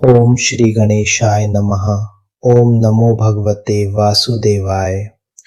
ओम श्री गणेशाय नमः। ओम नमो भगवते वासुदेवाय।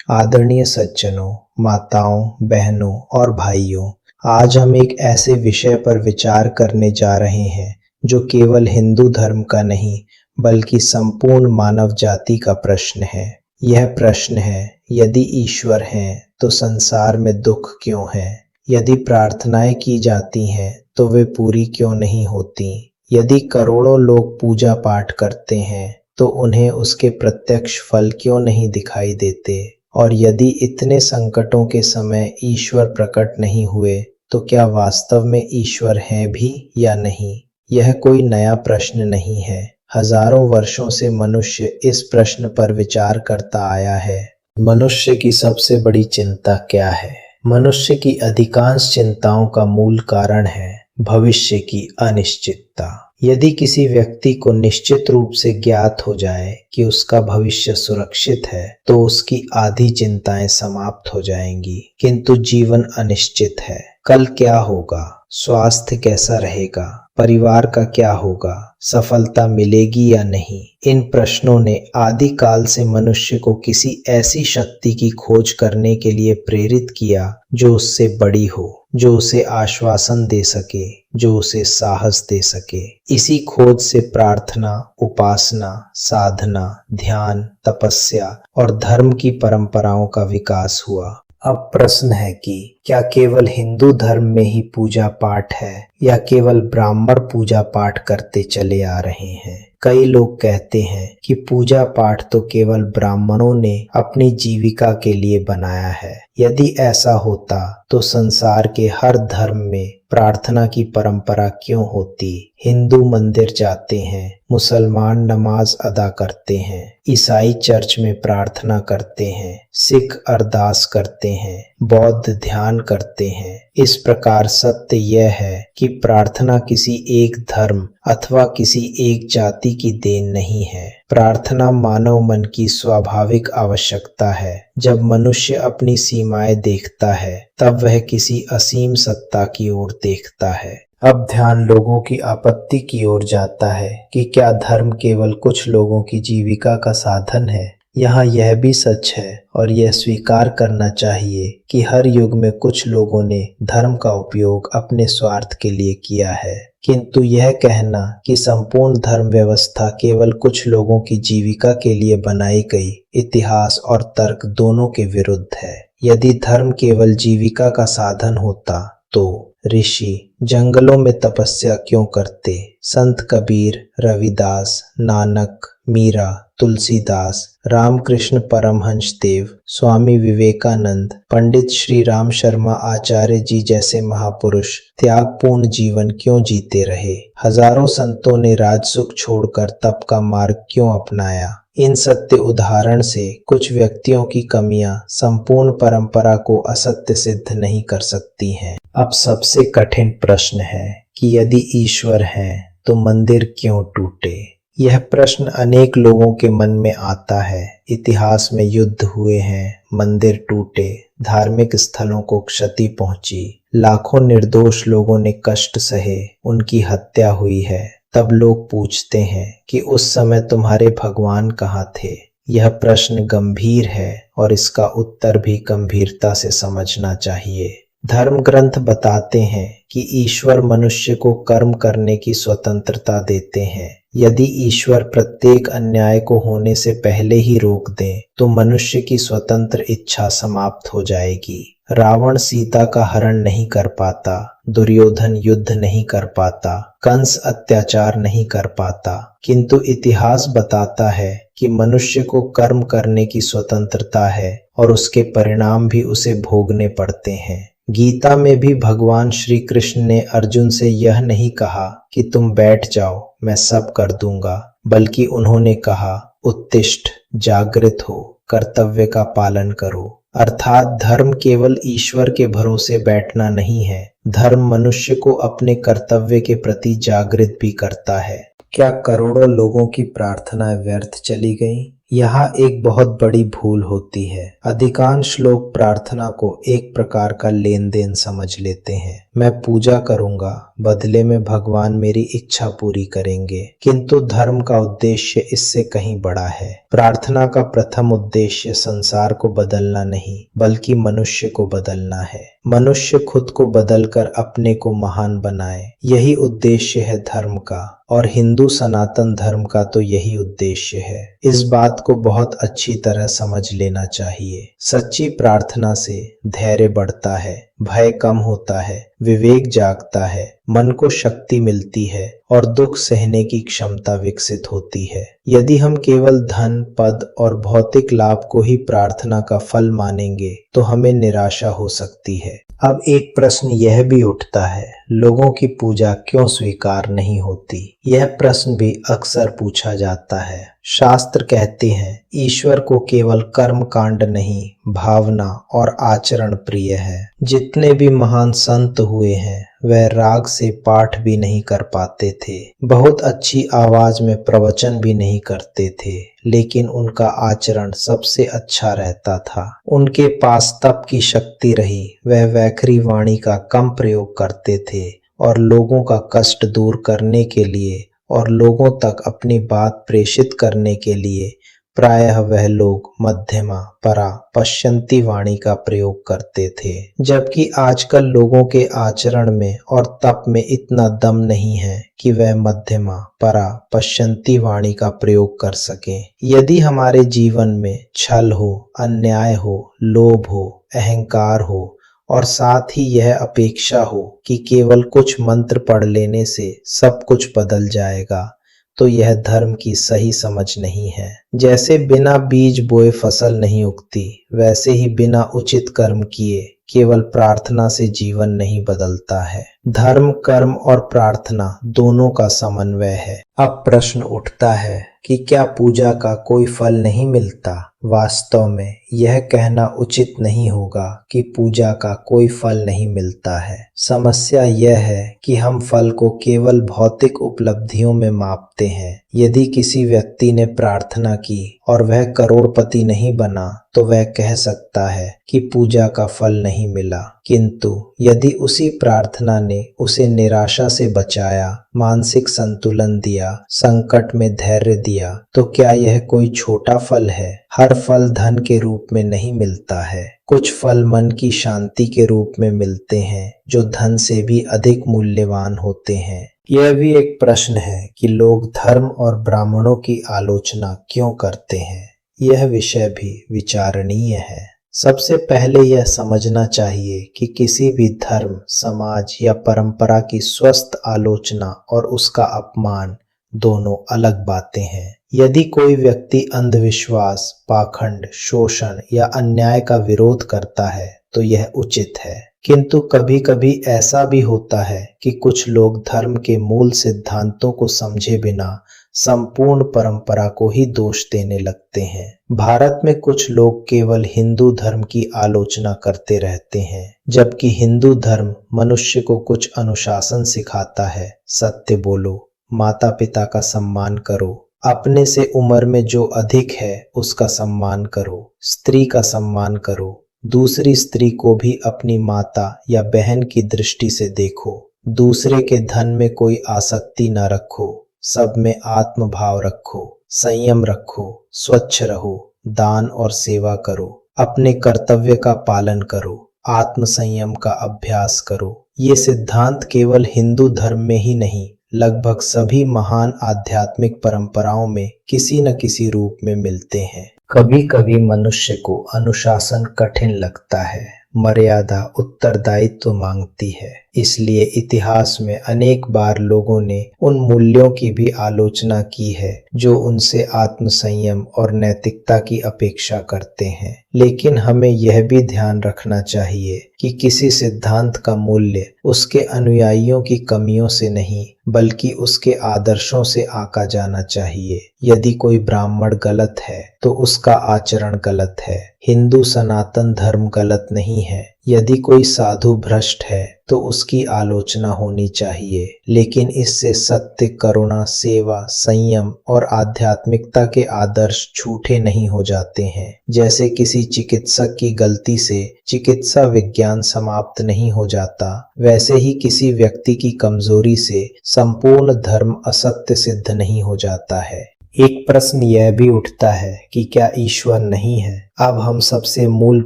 आदरणीय सज्जनों, माताओं, बहनों और भाइयों, आज हम एक ऐसे विषय पर विचार करने जा रहे हैं जो केवल हिंदू धर्म का नहीं बल्कि संपूर्ण मानव जाति का प्रश्न है। यह प्रश्न है, यदि ईश्वर है तो संसार में दुख क्यों है? यदि प्रार्थनाएं की जाती हैं तो वे पूरी क्यों नहीं होती? यदि करोड़ों लोग पूजा पाठ करते हैं तो उन्हें उसके प्रत्यक्ष फल क्यों नहीं दिखाई देते? और यदि इतने संकटों के समय ईश्वर प्रकट नहीं हुए तो क्या वास्तव में ईश्वर है भी या नहीं? यह कोई नया प्रश्न नहीं है। हजारों वर्षों से मनुष्य इस प्रश्न पर विचार करता आया है। मनुष्य की सबसे बड़ी चिंता क्या है? मनुष्य की अधिकांश चिंताओं का मूल कारण है भविष्य की अनिश्चितता। यदि किसी व्यक्ति को निश्चित रूप से ज्ञात हो जाए कि उसका भविष्य सुरक्षित है तो उसकी आधी चिंताएं समाप्त हो जाएंगी। किंतु जीवन अनिश्चित है। कल क्या होगा? स्वास्थ्य कैसा रहेगा? परिवार का क्या होगा? सफलता मिलेगी या नहीं? इन प्रश्नों ने आदि काल से मनुष्य को किसी ऐसी शक्ति की खोज करने के लिए प्रेरित किया जो उससे बड़ी हो, जो उसे आश्वासन दे सके, जो उसे साहस दे सके। इसी खोज से प्रार्थना, उपासना, साधना, ध्यान, तपस्या और धर्म की परंपराओं का विकास हुआ। अब प्रश्न है कि क्या केवल हिंदू धर्म में ही पूजा पाठ है या केवल ब्राह्मण पूजा पाठ करते चले आ रहे हैं? कई लोग कहते हैं कि पूजा पाठ तो केवल ब्राह्मणों ने अपनी जीविका के लिए बनाया है। यदि ऐसा होता तो संसार के हर धर्म में प्रार्थना की परंपरा क्यों होती? हिंदू मंदिर जाते हैं, मुसलमान नमाज अदा करते हैं, ईसाई चर्च में प्रार्थना करते हैं, सिख अरदास करते हैं, बौद्ध ध्यान करते हैं। इस प्रकार सत्य यह है कि प्रार्थना किसी एक धर्म अथवा किसी एक जाति की देन नहीं है। प्रार्थना मानव मन की स्वाभाविक आवश्यकता है। जब मनुष्य अपनी सीमाएं देखता है तब वह किसी असीम सत्ता की ओर देखता है। अब ध्यान लोगों की आपत्ति की ओर जाता है कि क्या धर्म केवल कुछ लोगों की जीविका का साधन है? यहाँ यह भी सच है और यह स्वीकार करना चाहिए कि हर युग में कुछ लोगों ने धर्म का उपयोग अपने स्वार्थ के लिए किया है। किंतु यह कहना कि संपूर्ण धर्म व्यवस्था केवल कुछ लोगों की जीविका के लिए बनाई गई, इतिहास और तर्क दोनों के विरुद्ध है। यदि धर्म केवल जीविका का साधन होता तो ऋषि जंगलों में तपस्या क्यों करते? संत कबीर, रविदास, नानक, मीरा, तुलसीदास, रामकृष्ण परमहंस देव, स्वामी विवेकानंद, पंडित श्री राम शर्मा आचार्य जी जैसे महापुरुष त्यागपूर्ण जीवन क्यों जीते रहे? हजारों संतों ने राजसुख छोड़कर तप का मार्ग क्यों अपनाया? इन सत्य उदाहरण से कुछ व्यक्तियों की कमियां संपूर्ण परंपरा को असत्य सिद्ध नहीं कर सकती हैं। अब सबसे कठिन प्रश्न है कि यदि ईश्वर है तो मंदिर क्यों टूटे? यह प्रश्न अनेक लोगों के मन में आता है। इतिहास में युद्ध हुए हैं, मंदिर टूटे, धार्मिक स्थलों को क्षति पहुंची, लाखों निर्दोष लोगों ने कष्ट सहे, उनकी हत्या हुई है। तब लोग पूछते हैं कि उस समय तुम्हारे भगवान कहाँ थे? यह प्रश्न गंभीर है और इसका उत्तर भी गंभीरता से समझना चाहिए। धर्म ग्रंथ बताते हैं कि ईश्वर मनुष्य को कर्म करने की स्वतंत्रता देते हैं। यदि ईश्वर प्रत्येक अन्याय को होने से पहले ही रोक दें तो मनुष्य की स्वतंत्र इच्छा समाप्त हो जाएगी। रावण सीता का हरण नहीं कर पाता, दुर्योधन युद्ध नहीं कर पाता, कंस अत्याचार नहीं कर पाता, किंतु इतिहास बताता है कि मनुष्य को कर्म करने की स्वतंत्रता है और उसके परिणाम भी उसे भोगने पड़ते हैं। गीता में भी भगवान श्री कृष्ण ने अर्जुन से यह नहीं कहा कि तुम बैठ जाओ, मैं सब कर दूंगा, बल्कि उन्होंने कहा उत्तिष्ठ, जागृत हो, कर्तव्य का पालन करो। अर्थात धर्म केवल ईश्वर के भरोसे बैठना नहीं है, धर्म मनुष्य को अपने कर्तव्य के प्रति जागृत भी करता है। क्या करोड़ों लोगों की प्रार्थनाएं व्यर्थ चली गईं? यहाँ एक बहुत बड़ी भूल होती है। अधिकांश लोग प्रार्थना को एक प्रकार का लेन देन समझ लेते हैं। मैं पूजा करूंगा, बदले में भगवान मेरी इच्छा पूरी करेंगे। किंतु धर्म का उद्देश्य इससे कहीं बड़ा है। प्रार्थना का प्रथम उद्देश्य संसार को बदलना नहीं, बल्कि मनुष्य को बदलना है। मनुष्य खुद को बदलकर अपने को महान बनाए, यही उद्देश्य है धर्म का। और हिंदू सनातन धर्म का तो यही उद्देश्य है। इस बात को बहुत अच्छी तरह समझ लेना चाहिए। सच्ची प्रार्थना से धैर्य बढ़ता है, भय कम होता है, विवेक जागता है, मन को शक्ति मिलती है और दुख सहने की क्षमता विकसित होती है। यदि हम केवल धन, पद और भौतिक लाभ को ही प्रार्थना का फल मानेंगे तो हमें निराशा हो सकती है। अब एक प्रश्न यह भी उठता है, लोगों की पूजा क्यों स्वीकार नहीं होती? यह प्रश्न भी अक्सर पूछा जाता है। शास्त्र कहते हैं, ईश्वर को केवल कर्म कांड नहीं, भावना और आचरण प्रिय है। जितने भी महान संत हुए हैं वह राग से पाठ भी नहीं कर पाते थे, बहुत अच्छी आवाज में प्रवचन भी नहीं करते थे, लेकिन उनका आचरण सबसे अच्छा रहता था। उनके पास तप की शक्ति रही, वह वैखरी वाणी का कम प्रयोग करते थे और लोगों का कष्ट दूर करने के लिए और लोगों तक अपनी बात प्रेषित करने के लिए प्रायः वह लोग मध्यमा, परा, पश्यन्ती वाणी का प्रयोग करते थे। जबकि आजकल लोगों के आचरण में और तप में इतना दम नहीं है कि वह मध्यमा, परा, पश्यन्ती वाणी का प्रयोग कर सकें। यदि हमारे जीवन में छल हो, अन्याय हो, लोभ हो, अहंकार हो और साथ ही यह अपेक्षा हो कि केवल कुछ मंत्र पढ़ लेने से सब कुछ बदल जाएगा, तो यह धर्म की सही समझ नहीं है। जैसे बिना बीज बोए फसल नहीं उगती, वैसे ही बिना उचित कर्म किए केवल प्रार्थना से जीवन नहीं बदलता है। धर्म, कर्म और प्रार्थना दोनों का समन्वय है। अब प्रश्न उठता है कि क्या पूजा का कोई फल नहीं मिलता? वास्तव में यह कहना उचित नहीं होगा कि पूजा का कोई फल नहीं मिलता है। समस्या यह है कि हम फल को केवल भौतिक उपलब्धियों में मापते हैं। यदि किसी व्यक्ति ने प्रार्थना की और वह करोड़पति नहीं बना तो वह कह सकता है कि पूजा का फल नहीं मिला। किंतु यदि उसी प्रार्थना ने उसे निराशा से बचाया, मानसिक संतुलन दिया, संकट में धैर्य दिया, तो क्या यह कोई छोटा फल है? हर फल धन के रूप में नहीं मिलता है। कुछ फल मन की शांति के रूप में मिलते हैं, जो धन से भी अधिक मूल्यवान होते हैं। यह भी एक प्रश्न है कि लोग धर्म और ब्राह्मणों की आलोचना क्यों करते हैं। यह विषय भी विचारणीय है। सबसे पहले यह समझना चाहिए कि किसी भी धर्म, समाज या परंपरा की स्वस्थ आलोचना और उसका अपमान दोनों अलग बातें हैं। यदि कोई व्यक्ति अंधविश्वास, पाखंड, शोषण या अन्याय का विरोध करता है तो यह उचित है। किंतु कभी कभी ऐसा भी होता है कि कुछ लोग धर्म के मूल सिद्धांतों को समझे बिना संपूर्ण परंपरा को ही दोष देने लगते हैं। भारत में कुछ लोग केवल हिंदू धर्म की आलोचना करते रहते हैं, जबकि हिंदू धर्म मनुष्य को कुछ अनुशासन सिखाता है। सत्य बोलो, माता पिता का सम्मान करो, अपने से उम्र में जो अधिक है उसका सम्मान करो, स्त्री का सम्मान करो, दूसरी स्त्री को भी अपनी माता या बहन की दृष्टि से देखो, दूसरे के धन में कोई आसक्ति न रखो, सब में आत्म भाव रखो, संयम रखो, स्वच्छ रहो, दान और सेवा करो, अपने कर्तव्य का पालन करो, आत्म संयम का अभ्यास करो। ये सिद्धांत केवल हिंदू धर्म में ही नहीं, लगभग सभी महान आध्यात्मिक परंपराओं में किसी न किसी रूप में मिलते हैं। कभी कभी मनुष्य को अनुशासन कठिन लगता है, मर्यादा उत्तरदायित्व मांगती है, इसलिए इतिहास में अनेक बार लोगों ने उन मूल्यों की भी आलोचना की है जो उनसे आत्म संयम और नैतिकता की अपेक्षा करते हैं। लेकिन हमें यह भी ध्यान रखना चाहिए कि किसी सिद्धांत का मूल्य उसके अनुयायियों की कमियों से नहीं, बल्कि उसके आदर्शों से आंका जाना चाहिए। यदि कोई ब्राह्मण गलत है तो उसका आचरण गलत है। हिंदू सनातन धर्म गलत नहीं है, यदि कोई साधु भ्रष्ट है तो उसकी आलोचना होनी चाहिए, लेकिन इससे सत्य, करुणा, सेवा, संयम और आध्यात्मिकता के आदर्श झूठे नहीं हो जाते हैं। जैसे किसी चिकित्सक की गलती से चिकित्सा विज्ञान समाप्त नहीं हो जाता, वैसे ही किसी व्यक्ति की कमजोरी से संपूर्ण धर्म असत्य सिद्ध नहीं हो जाता है। एक प्रश्न यह भी उठता है कि क्या ईश्वर नहीं है? अब हम सबसे मूल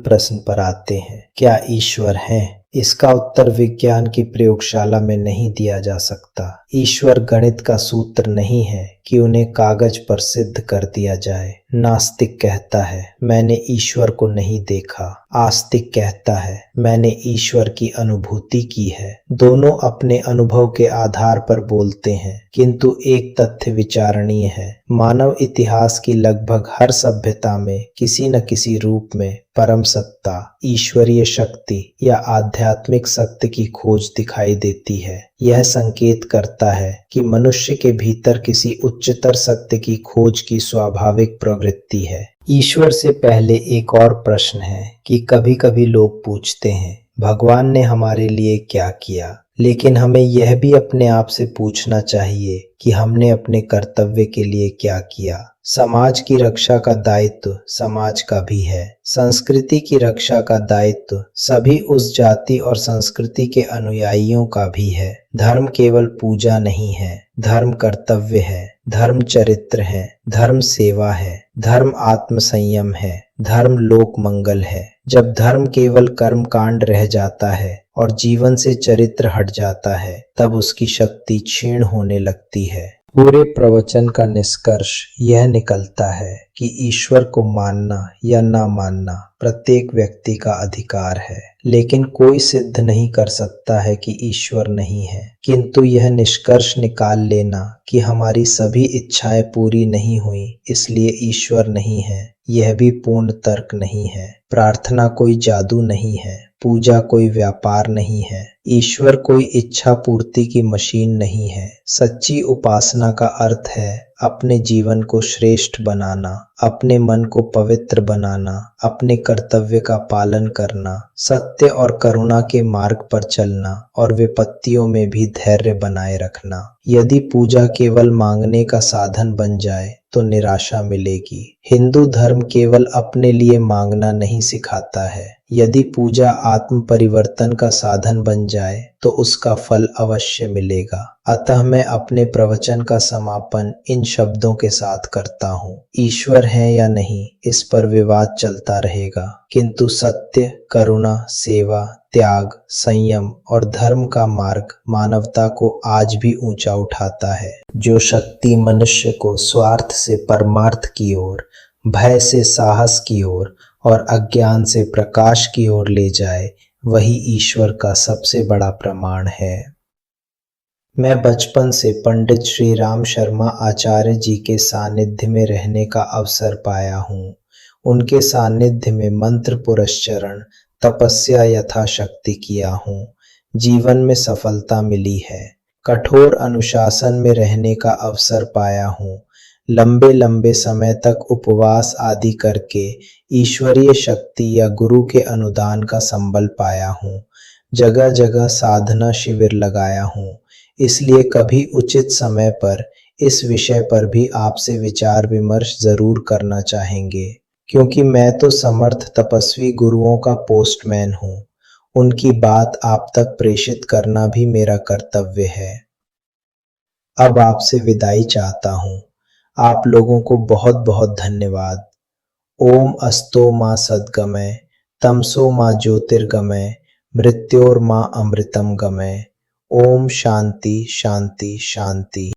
प्रश्न पर आते हैं, क्या ईश्वर है? इसका उत्तर विज्ञान की प्रयोगशाला में नहीं दिया जा सकता। ईश्वर गणित का सूत्र नहीं है कि उन्हें कागज पर सिद्ध कर दिया जाए। नास्तिक कहता है मैंने ईश्वर को नहीं देखा, आस्तिक कहता है मैंने ईश्वर की अनुभूति की है। दोनों अपने अनुभव के आधार पर बोलते हैं, किंतु एक तथ्य विचारणीय है। मानव इतिहास की लगभग हर सभ्यता में किसी न किसी रूप में परम सत्ता, ईश्वरीय शक्ति या आध्यात्मिक सत्य की खोज दिखाई देती है। यह संकेत करता है कि मनुष्य के भीतर किसी उच्चतर सत्य की खोज की स्वाभाविक प्रवृत्ति है। ईश्वर से पहले एक और प्रश्न है कि कभी कभी लोग पूछते हैं भगवान ने हमारे लिए क्या किया, लेकिन हमें यह भी अपने आप से पूछना चाहिए कि हमने अपने कर्तव्य के लिए क्या किया। समाज की रक्षा का दायित्व समाज का भी है। संस्कृति की रक्षा का दायित्व सभी उस जाति और संस्कृति के अनुयायियों का भी है। धर्म केवल पूजा नहीं है, धर्म कर्तव्य है, धर्म चरित्र है, धर्म सेवा है, धर्म आत्म संयम है, धर्म लोक मंगल है। जब धर्म केवल कर्म कांड रह जाता है और जीवन से चरित्र हट जाता है, तब उसकी शक्ति क्षीण होने लगती है। पूरे प्रवचन का निष्कर्ष यह निकलता है कि ईश्वर को मानना या ना मानना प्रत्येक व्यक्ति का अधिकार है, लेकिन कोई सिद्ध नहीं कर सकता है कि ईश्वर नहीं है। किंतु यह निष्कर्ष निकाल लेना कि हमारी सभी इच्छाएं पूरी नहीं हुई इसलिए ईश्वर नहीं है, यह भी पूर्ण तर्क नहीं है। प्रार्थना कोई जादू नहीं है, पूजा कोई व्यापार नहीं है, ईश्वर कोई इच्छा पूर्ति की मशीन नहीं है। सच्ची उपासना का अर्थ है अपने जीवन को श्रेष्ठ बनाना, अपने मन को पवित्र बनाना, अपने कर्तव्य का पालन करना, सत्य और करुणा के मार्ग पर चलना और विपत्तियों में भी धैर्य बनाए रखना। यदि पूजा केवल मांगने का साधन बन जाए तो निराशा मिलेगी। हिंदू धर्म केवल अपने लिए मांगना नहीं सिखाता है। यदि पूजा आत्म परिवर्तन का साधन बन जाए तो उसका फल अवश्य मिलेगा। अतः मैं अपने प्रवचन का समापन इन शब्दों के साथ करता हूँ। ईश्वर है या नहीं, इस पर विवाद चलता रहेगा, किंतु सत्य, करुणा, सेवा, त्याग, संयम और धर्म का मार्ग मानवता को आज भी ऊंचा उठाता है। जो शक्ति मनुष्य को स्वार्थ से परमार्थ की ओर, भय से साहस की ओर और अज्ञान से प्रकाश की ओर ले जाए, वही ईश्वर का सबसे बड़ा प्रमाण है। मैं बचपन से पंडित श्री राम शर्मा आचार्य जी के सानिध्य में रहने का अवसर पाया हूँ। उनके सानिध्य में मंत्र पुरस्चरण, तपस्या यथाशक्ति किया हूँ। जीवन में सफलता मिली है। कठोर अनुशासन में रहने का अवसर पाया हूँ। लंबे लंबे समय तक उपवास आदि करके ईश्वरीय शक्ति या गुरु के अनुदान का संबल पाया हूँ। जगह जगह साधना शिविर लगाया हूँ। इसलिए कभी उचित समय पर इस विषय पर भी आपसे विचार विमर्श जरूर करना चाहेंगे, क्योंकि मैं तो समर्थ तपस्वी गुरुओं का पोस्टमैन हूँ। उनकी बात आप तक प्रेषित करना भी मेरा कर्तव्य है। अब आपसे विदाई चाहता हूँ। आप लोगों को बहुत बहुत धन्यवाद। ओम अस्तो मा सद्गमय, तमसो मा ज्योतिर्गमय, मृत्योर्मा अमृतम गमय। ओम शांति शांति शांति।